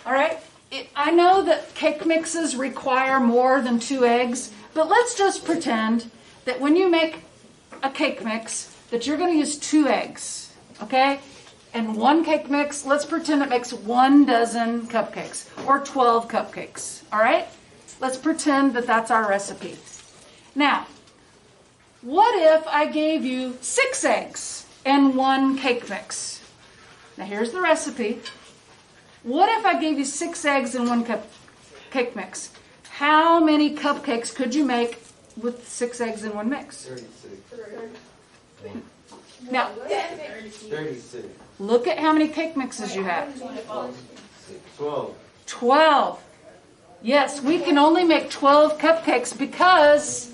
All right? I know that cake mixes require more than 2 eggs, but let's just pretend that when you make a cake mix that you're going to use 2 eggs, okay? And 1 cake mix, let's pretend it makes 1 dozen cupcakes or 12 cupcakes, all right? Let's pretend that that's our recipe. Now, what if I gave you 6 eggs and 1 cake mix? Now here's the recipe. What if I gave you 6 eggs and 1 cake mix? How many cupcakes could you make with 6 eggs in 1 mix? 36. Now, 36. look at how many cake mixes you have. 12. 12. Yes, we can only make 12 cupcakes because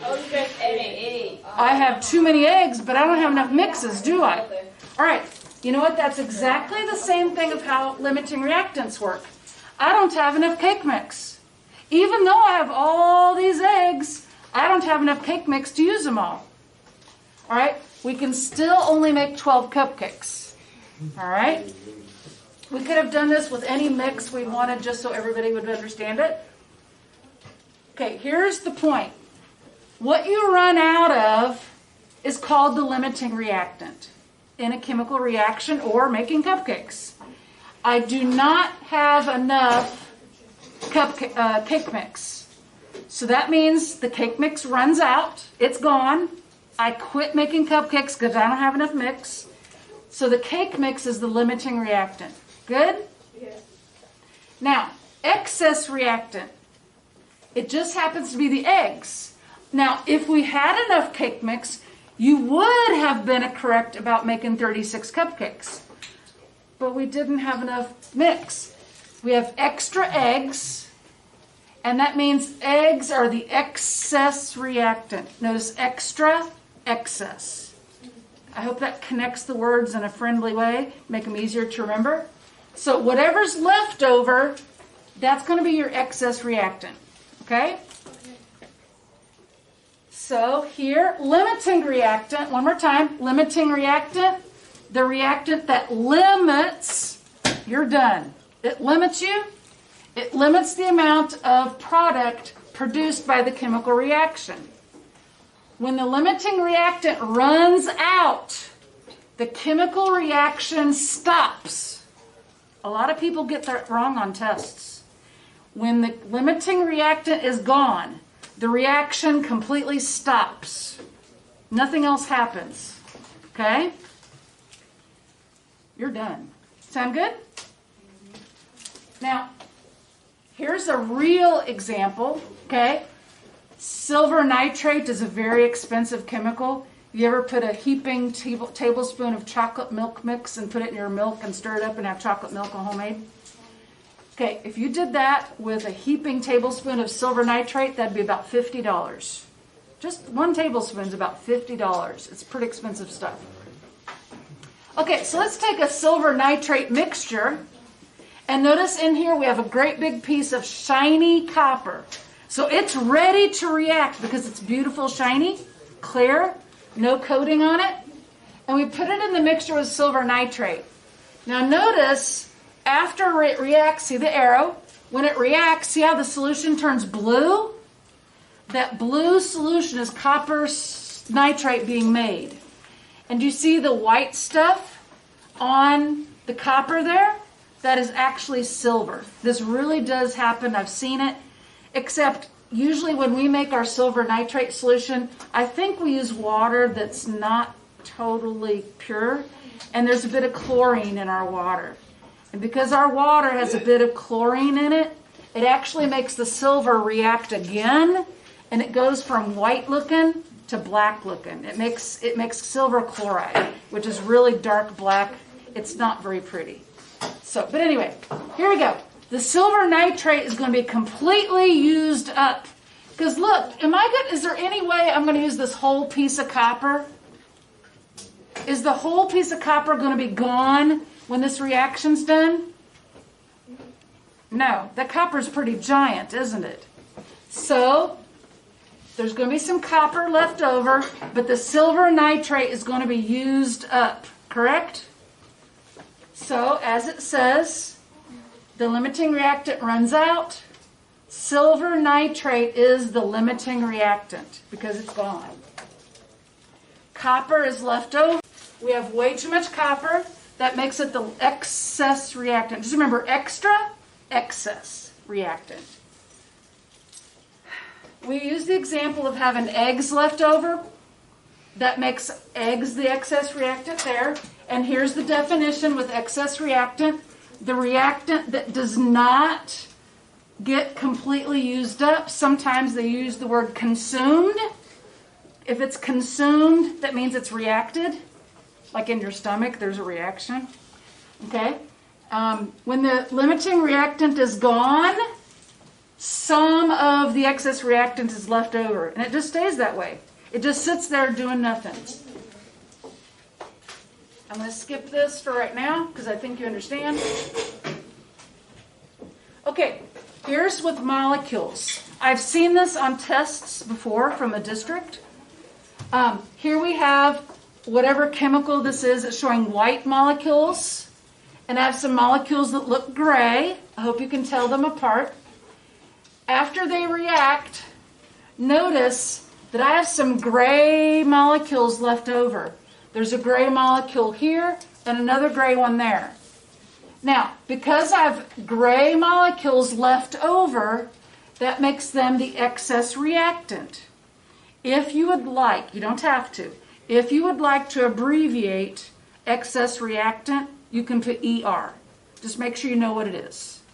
I have too many eggs, but I don't have enough mixes, do I? All right. You know what? That's exactly the same thing of how limiting reactants work. I don't have enough cake mix. Even though I have all these eggs, I don't have enough cake mix to use them all. All right? We can still only make 12 cupcakes. All right? We could have done this with any mix we wanted just so everybody would understand it. Okay, here's the point. What you run out of is called the limiting reactant in a chemical reaction or making cupcakes. I do not have enough cake mix. So that means the cake mix runs out. It's gone. I quit making cupcakes because I don't have enough mix. So the cake mix is the limiting reactant. Good? Yeah. Now, excess reactant. It just happens to be the eggs. Now, if we had enough cake mix, you would have been correct about making 36 cupcakes. But we didn't have enough mix. We have extra eggs, and that means eggs are the excess reactant. Notice extra, excess. I hope that connects the words in a friendly way, make them easier to remember. So whatever's left over, that's going to be your excess reactant. Okay? So here, limiting reactant, one more time, limiting reactant, the reactant that limits, you're done. It limits you. It limits the amount of product produced by the chemical reaction. When the limiting reactant runs out, the chemical reaction stops. A lot of people get that wrong on tests. When the limiting reactant is gone, the reaction completely stops. Nothing else happens. Okay? You're done. Sound good? Now, here's a real example. Okay? Silver nitrate is a very expensive chemical. You ever put a heaping tablespoon of chocolate milk mix and put it in your milk and stir it up and have chocolate milk homemade? Okay, if you did that with a heaping tablespoon of silver nitrate, that'd be about $50. Just 1 tablespoon is about $50. It's pretty expensive stuff. Okay, so let's take a silver nitrate mixture. And notice in here we have a great big piece of shiny copper. So it's ready to react because it's beautiful, shiny, clear, no coating on it. And we put it in the mixture with silver nitrate. Now notice, after it reacts, see the arrow? When it reacts, see how the solution turns blue? That blue solution is copper nitrate being made. And you see the white stuff on the copper there? That is actually silver. This really does happen. I've seen it. Except usually when we make our silver nitrate solution, I think we use water that's not totally pure. And there's a bit of chlorine in our water. And because our water has a bit of chlorine in it, it actually makes the silver react again. And it goes from white looking to black looking. It makes silver chloride, which is really dark black. It's not very pretty. So, but anyway, here we go. The silver nitrate is going to be completely used up. Because look, is there any way I'm going to use this whole piece of copper? Is the whole piece of copper going to be gone when this reaction's done? No, the copper's pretty giant, isn't it? So, there's going to be some copper left over, but the silver nitrate is going to be used up, correct? So, as it says, the limiting reactant runs out, silver nitrate is the limiting reactant because it's gone. Copper is left over. We have way too much copper. That makes it the excess reactant. Just remember, extra, excess reactant. We use the example of having eggs left over. That makes eggs the excess reactant there. And here's the definition with excess reactant. The reactant that does not get completely used up. Sometimes they use the word consumed. If it's consumed, that means it's reacted. Like in your stomach, there's a reaction. Okay? When the limiting reactant is gone, some of the excess reactant is left over. And it just stays that way. It just sits there doing nothing. I'm going to skip this for right now because I think you understand. Okay, here's with molecules. I've seen this on tests before from a district. Here we have whatever chemical this is. It's showing white molecules. And I have some molecules that look gray. I hope you can tell them apart. After they react, notice that I have some gray molecules left over. There's a gray molecule here and another gray one there. Now, because I have gray molecules left over, that makes them the excess reactant. If you would like, you don't have to, if you would like to abbreviate excess reactant, you can put ER. Just make sure you know what it is.